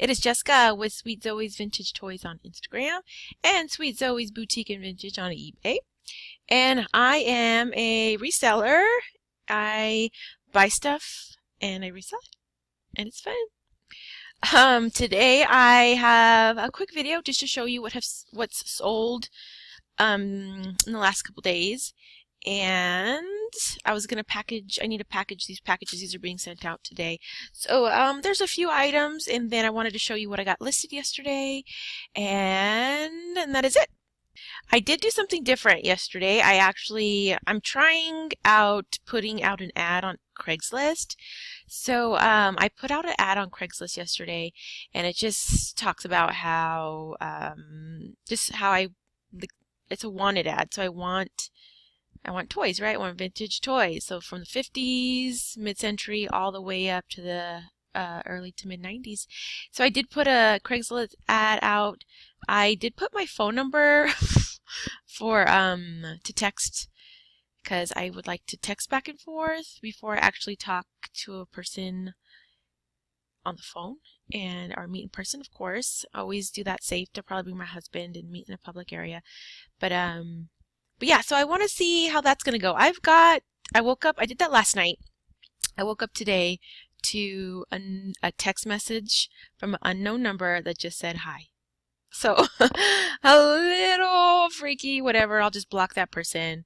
It is Jessica with Sweet Zoe's Vintage Toys on Instagram and Sweet Zoe's Boutique and Vintage on eBay. And I am a reseller. I buy stuff and I resell it, and it's fun. Today I have a quick video just to show you what's sold in the last couple days. And I need to package these packages. These are being sent out today. So there's a few items, and then I wanted to show you what I got listed yesterday, and that is it. I did do something different yesterday. I'm trying out putting out an ad on Craigslist. So I put out an ad on Craigslist yesterday, and it just talks about how it's a wanted ad. So I want toys, right? I want vintage toys. So from the 50s, mid-century, all the way up to the early to mid-90s. So I did put a Craigslist ad out. I did put my phone number for to text, because I would like to text back and forth before I actually talk to a person on the phone or meet in person, of course. Always do that safe. To probably bring my husband and meet in a public area. But yeah, so I want to see how that's going to go. I woke up, I did that last night. I woke up today to a text message from an unknown number that just said hi. So a little freaky, whatever. I'll just block that person.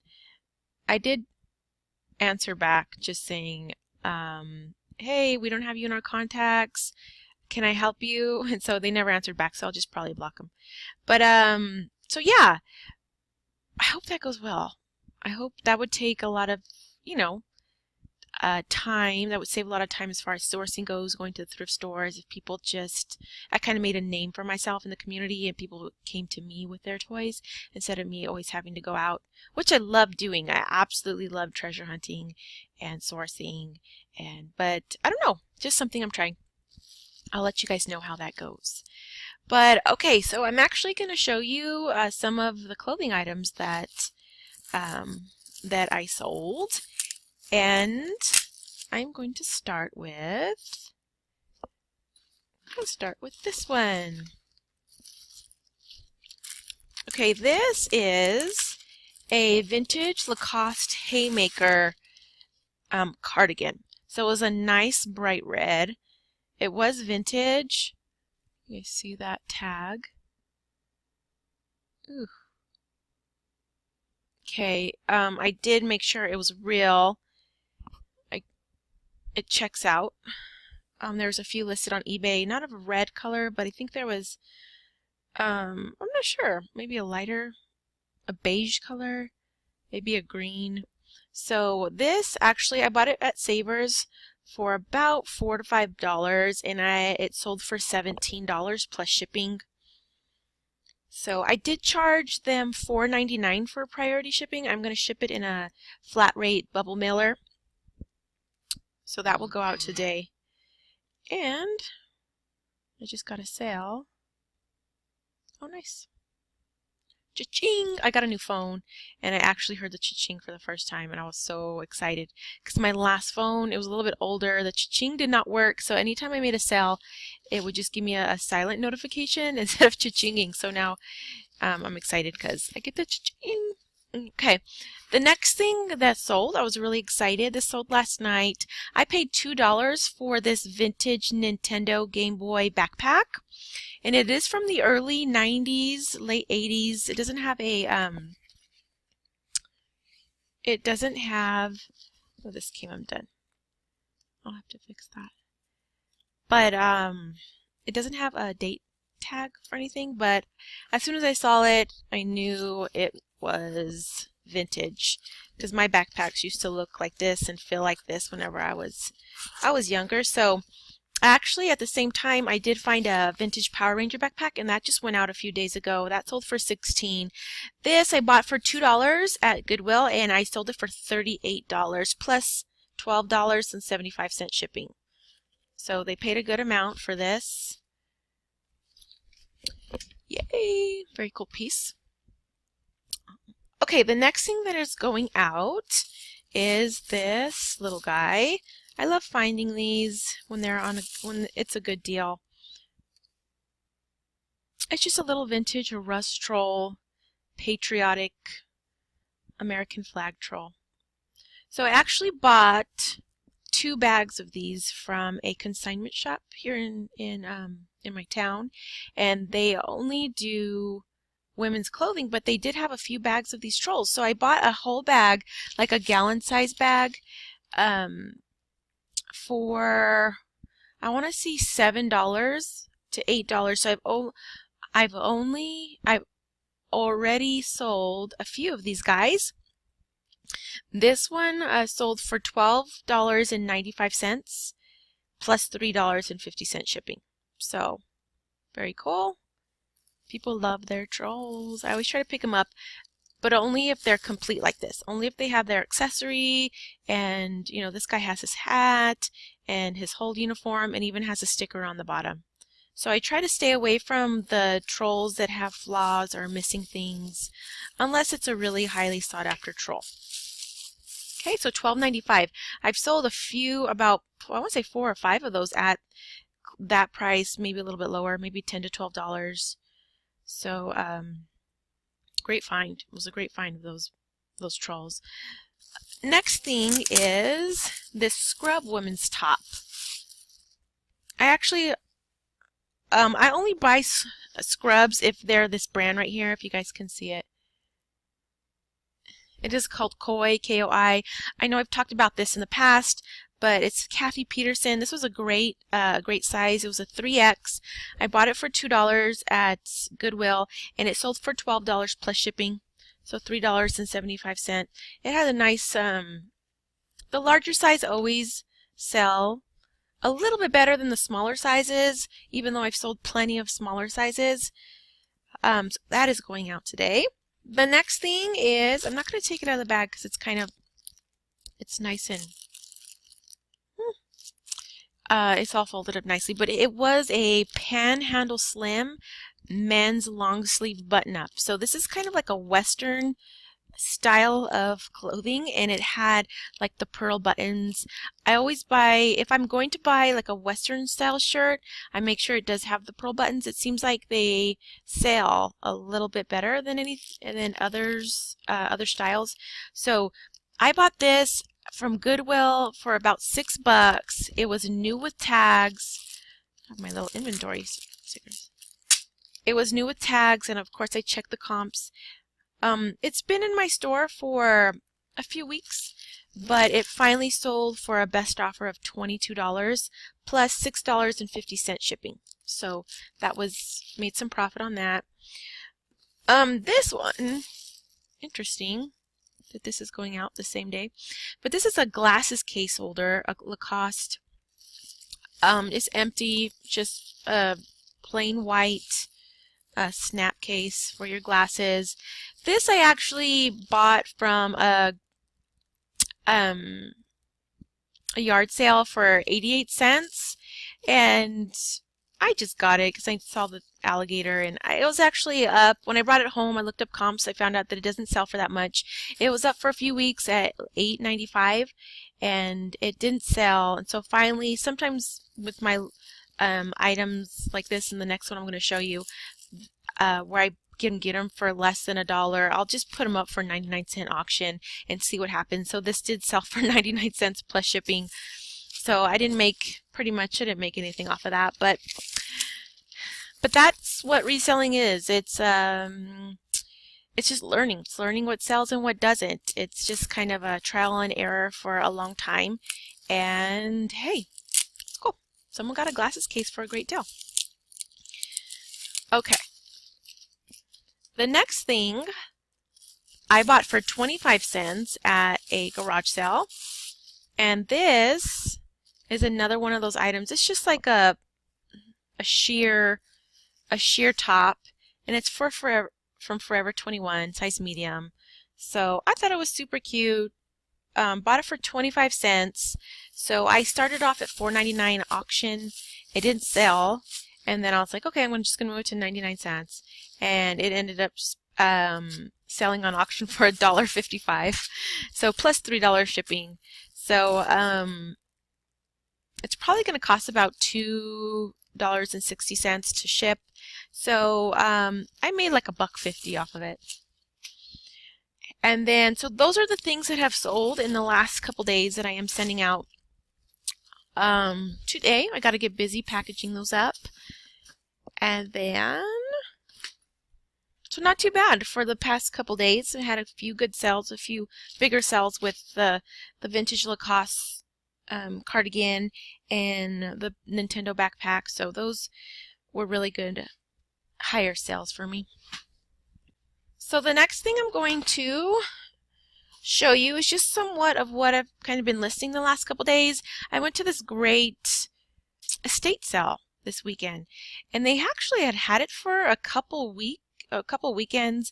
I did answer back just saying, hey, we don't have you in our contacts. Can I help you? And so they never answered back, so I'll just probably block them. But so yeah, I hope that goes well. I hope that would take a lot of, time. That would save a lot of time as far as sourcing goes, going to the thrift stores. If people I kind of made a name for myself in the community, and people came to me with their toys instead of me always having to go out, which I love doing. I absolutely love treasure hunting and sourcing, but I don't know, just something I'm trying. I'll let you guys know how that goes. But okay, so I'm actually going to show you some of the clothing items that I sold, and I'm going to start with this one. Okay, this is a vintage Lacoste Haymaker cardigan. So it was a nice bright red. It was vintage. You see that tag? Ooh. Okay, I did make sure it was real. It checks out. There's a few listed on eBay, not of a red color, but I think there was, I'm not sure, maybe a beige color, maybe a green. So this, actually, I bought it at Savers for about $4 to $5, and it sold for $17 plus shipping. So I did charge them $4.99 for priority shipping. I'm going to ship it in a flat rate bubble mailer. So that will go out today. And I just got a sale. Oh, nice. Cha-ching! I got a new phone, and I actually heard the cha-ching for the first time, and I was so excited because my last phone, it was a little bit older. The cha-ching did not work, so anytime I made a sale, it would just give me a silent notification instead of cha-chinging. So now I'm excited because I get the cha-ching. Okay, the next thing that sold, I was really excited. This sold last night. I paid $2 for this vintage Nintendo Game Boy backpack. And it is from the early 90s, late 80s. It doesn't have, oh, this came undone. I'll have to fix that. But it doesn't have a date tag or anything, but as soon as I saw it, I knew it was vintage, because my backpacks used to look like this and feel like this whenever I was younger. So actually, at the same time, I did find a vintage Power Ranger backpack, and that just went out a few days ago. That sold for $16. This I bought for $2 at Goodwill, and I sold it for $38 plus $12.75 shipping. So they paid a good amount for this. Yay! Very cool piece. Okay, the next thing that is going out is this little guy. I love finding these when it's a good deal. It's just a little vintage rust troll, patriotic American flag troll. So I actually bought 2 bags of these from a consignment shop here in my town, and they only do women's clothing, but they did have a few bags of these trolls. So I bought a whole bag, like a gallon size bag, for I want to see $7 to $8. So I've already sold a few of these guys. This one sold for $12.95 plus $3.50 shipping. So very cool. People love their trolls. I always try to pick them up, but only if they're complete like this. Only if they have their accessory, and you know, this guy has his hat and his whole uniform and even has a sticker on the bottom. So I try to stay away from the trolls that have flaws or missing things, unless it's a really highly sought after troll. Okay, so $12.95. I've sold a few, about, I want to say 4 or 5 of those at that price, maybe a little bit lower, maybe $10 to $12. So great find. It was a great find of those trolls. Next thing is this scrub women's top. I actually I only buy scrubs if they're this brand right here, if you guys can see it. It is called Koi, K-O-I. I know I've talked about this in the past, but it's Kathy Peterson. This was a great size. It was a 3X. I bought it for $2 at Goodwill, and it sold for $12 plus shipping, so $3.75. It had a nice, the larger size always sell a little bit better than the smaller sizes, even though I've sold plenty of smaller sizes. So that is going out today. The next thing is, I'm not going to take it out of the bag because it's nice and it's all folded up nicely, but it was a Panhandle Slim men's long sleeve button up. So this is kind of like a Western style of clothing, and it had like the pearl buttons. I always buy, if I'm going to buy like a Western style shirt, I make sure it does have the pearl buttons. It seems like they sell a little bit better than other styles. So I bought this from Goodwill for about $6. It was new with tags. I have my little inventory stickers. It was new with tags, and of course I checked the comps. It's been in my store for a few weeks, but it finally sold for a best offer of $22 plus $6.50 shipping. So that made some profit on that. This one, interesting that this is going out the same day, but this is a glasses case holder, a Lacoste. It's empty, just a plain white snap case for your glasses. This I actually bought from a yard sale for 88 cents, and I just got it because I saw the alligator, and it was actually up. When I brought it home, I looked up comps. I found out that it doesn't sell for that much. It was up for a few weeks at $8.95, and it didn't sell. And so finally, sometimes with my items like this, and the next one I'm going to show you, where I can get them for less than $1, I'll just put them up for 99-cent auction and see what happens. So this did sell for 99 cents plus shipping. So I didn't make anything off of that, but that's what reselling is. It's just learning. It's learning what sells and what doesn't. It's just kind of a trial and error for a long time. And hey, it's cool. Someone got a glasses case for a great deal. Okay. The next thing I bought for 25 cents at a garage sale, and this is another one of those items. It's just like a sheer top, and it's from Forever 21, size medium. So I thought it was super cute. Bought it for 25 cents. So I started off at $4.99 auction. It didn't sell. And then I was like, okay, I'm just going to move it to 99 cents. And it ended up selling on auction for $1.55. So plus $3 shipping. So it's probably going to cost about $2 $2.60 to ship. So I made like $1.50 off of it. And then, so those are the things that have sold in the last couple days that I am sending out. Today, I got to get busy packaging those up. And then, so not too bad for the past couple days. I had a few good sales, a few bigger sales with the vintage Lacoste cardigan and the Nintendo backpack. So those were really good higher sales for me. So the next thing I'm going to show you is just somewhat of what I've kind of been listing the last couple days. I went to this great estate sale this weekend, and they actually had it for a couple weekends,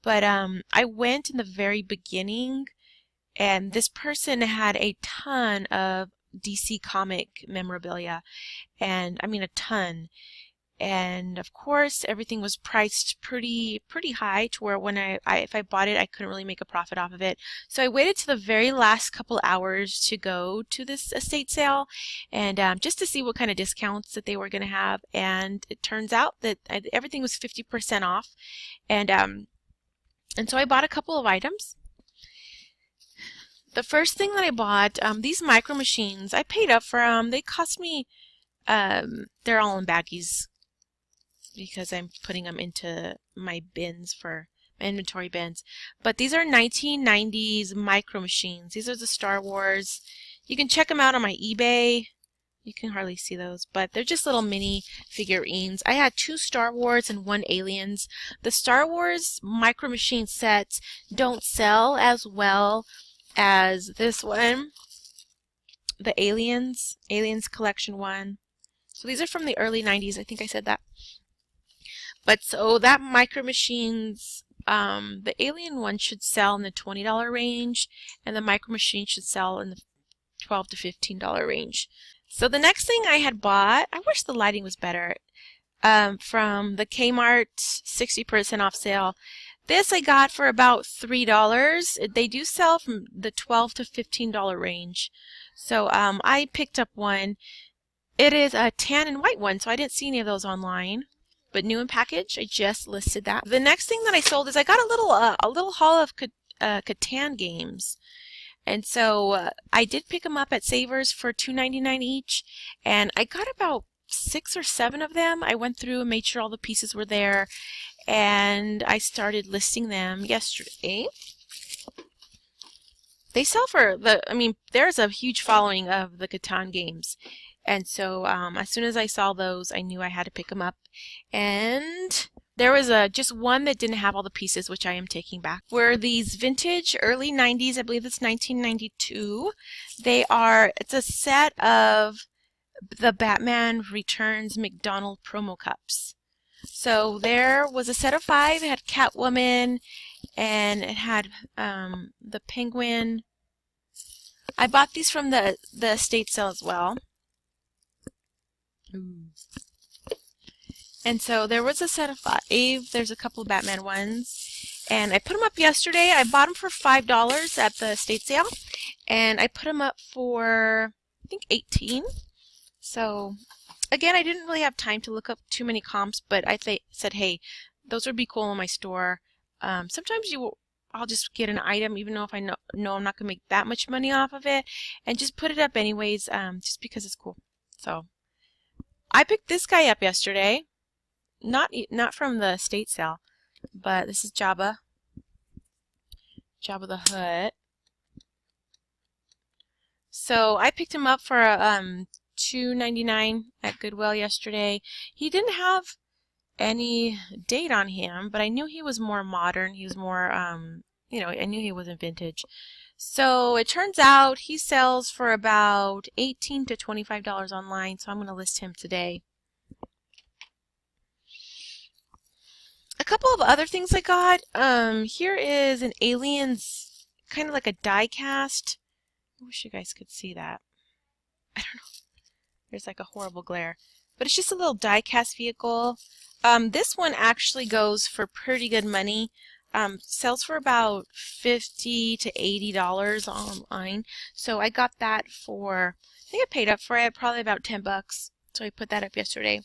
but I went in the very beginning, and this person had a ton of DC comic memorabilia, and I mean a ton. And of course, everything was priced pretty high to where when if I bought it, I couldn't really make a profit off of it. So I waited to the very last couple hours to go to this estate sale, and just to see what kind of discounts that they were going to have. And it turns out that everything was 50% off, and so I bought a couple of items. The first thing that I bought, these micro machines, I paid up for them. They cost me, they're all in baggies, because I'm putting them into my bins for my inventory bins. But these are 1990s micro machines. These are the Star Wars. You can check them out on my eBay. You can hardly see those, but they're just little mini figurines. I had 2 Star Wars and 1 Aliens. The Star Wars micro machine sets don't sell as well as this one, the Aliens Collection 1. So these are from the early 90s. I think I said that. But so that micro machines, the Alien one should sell in the $20 range, and the micro machine should sell in the $12 to $15 range. So the next thing I had bought, I wish the lighting was better, from the Kmart 60% off sale. This I got for about $3. They do sell from the $12 to $15 range. So I picked up one. It is a tan and white one, so I didn't see any of those online. But new in package, I just listed that. The next thing that I sold is I got a little haul of Catan games, and so I did pick them up at Savers for $2.99 each, and I got about 6 or 7 of them. I went through and made sure all the pieces were there, and I started listing them yesterday. They sell for there's a huge following of the Catan games. And so as soon as I saw those, I knew I had to pick them up. And there was just one that didn't have all the pieces, which I am taking back. Were these vintage early 90s, I believe it's 1992. It's a set of the Batman Returns McDonald promo cups. So there was a set of 5. It had Catwoman, and it had the Penguin. I bought these from the estate sale as well. And so there was a set of 5. There's a couple of Batman ones, and I put them up yesterday. I bought them for $5 at the estate sale, and I put them up for I think $18. So again, I didn't really have time to look up too many comps, but I said, hey, those would be cool in my store. Sometimes I'll just get an item even though if I know I'm not gonna make that much money off of it, and just put it up anyways, just because it's cool. So I picked this guy up yesterday, not from the estate sale, but this is Jabba the Hutt. So I picked him up for $2.99 at Goodwill yesterday. He didn't have any date on him, but I knew he was more modern. He was more, I knew he wasn't vintage. So it turns out he sells for about $18 to $25 online, so I'm going to list him today. A couple of other things I got. Here is an Aliens, kind of like a die cast. I wish you guys could see that. I don't know. There's like a horrible glare. But it's just a little die cast vehicle. This one actually goes for pretty good money. Sells for about $50 to $80 online. So I got that for, I think I paid up for it, probably about $10. So I put that up yesterday.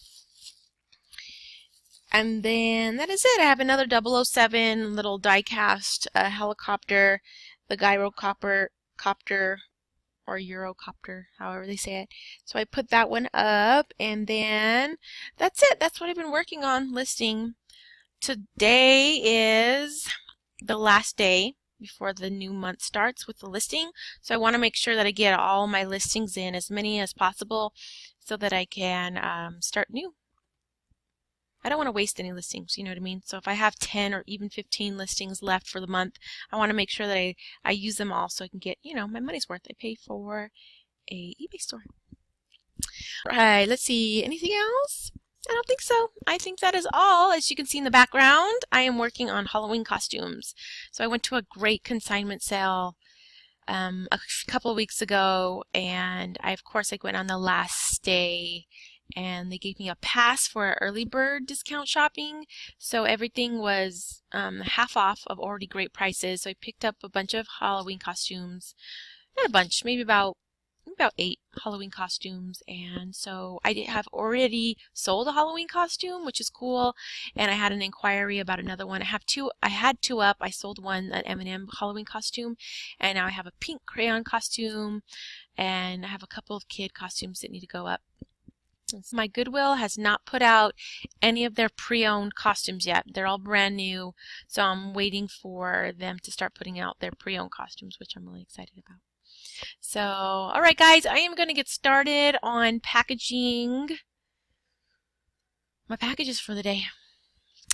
And then that is it. I have another 007 little die-cast helicopter, the gyrocopter or Eurocopter, however they say it. So I put that one up, and then that's it. That's what I've been working on listing. Today is the last day before the new month starts with the listing. So I want to make sure that I get all my listings in, as many as possible, so that I can start new. I don't want to waste any listings, you know what I mean? So if I have 10 or even 15 listings left for the month, I want to make sure that I use them all so I can get, you know, my money's worth. I pay for a eBay store. All right, let's see. Anything else? I don't think so. I think that is all. As you can see in the background, I am working on Halloween costumes. So I went to a great consignment sale a couple of weeks ago, and of course I went on the last day, and they gave me a pass for early bird discount shopping, so everything was half off of already great prices. So I picked up a bunch of Halloween costumes, not a bunch, maybe about 8 Halloween costumes, and so I have already sold a Halloween costume, which is cool, and I had an inquiry about another one. I had two up. I sold one, an M&M Halloween costume, and now I have a pink crayon costume, and I have a couple of kid costumes that need to go up. My Goodwill has not put out any of their pre-owned costumes yet. They're all brand new, so I'm waiting for them to start putting out their pre-owned costumes, which I'm really excited about. So, alright guys, I am going to get started on packaging my packages for the day.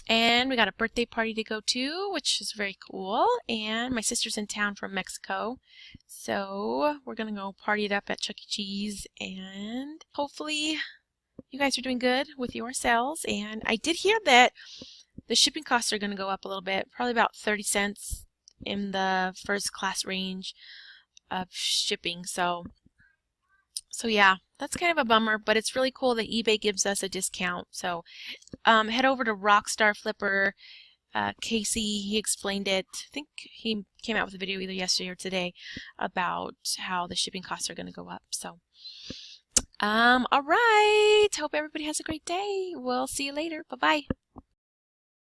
And we got a birthday party to go to, which is very cool. And my sister's in town from Mexico. So, we're going to go party it up at Chuck E. Cheese. And hopefully you guys are doing good with your sales. And I did hear that the shipping costs are going to go up a little bit, probably about 30 cents in the first class range of shipping. So yeah, that's kind of a bummer, but it's really cool that eBay gives us a discount. So head over to Rockstar Flipper. Casey, he explained it. I think he came out with a video either yesterday or today about how the shipping costs are going to go up. So all right, hope everybody has a great day. We'll see you later. Bye-bye.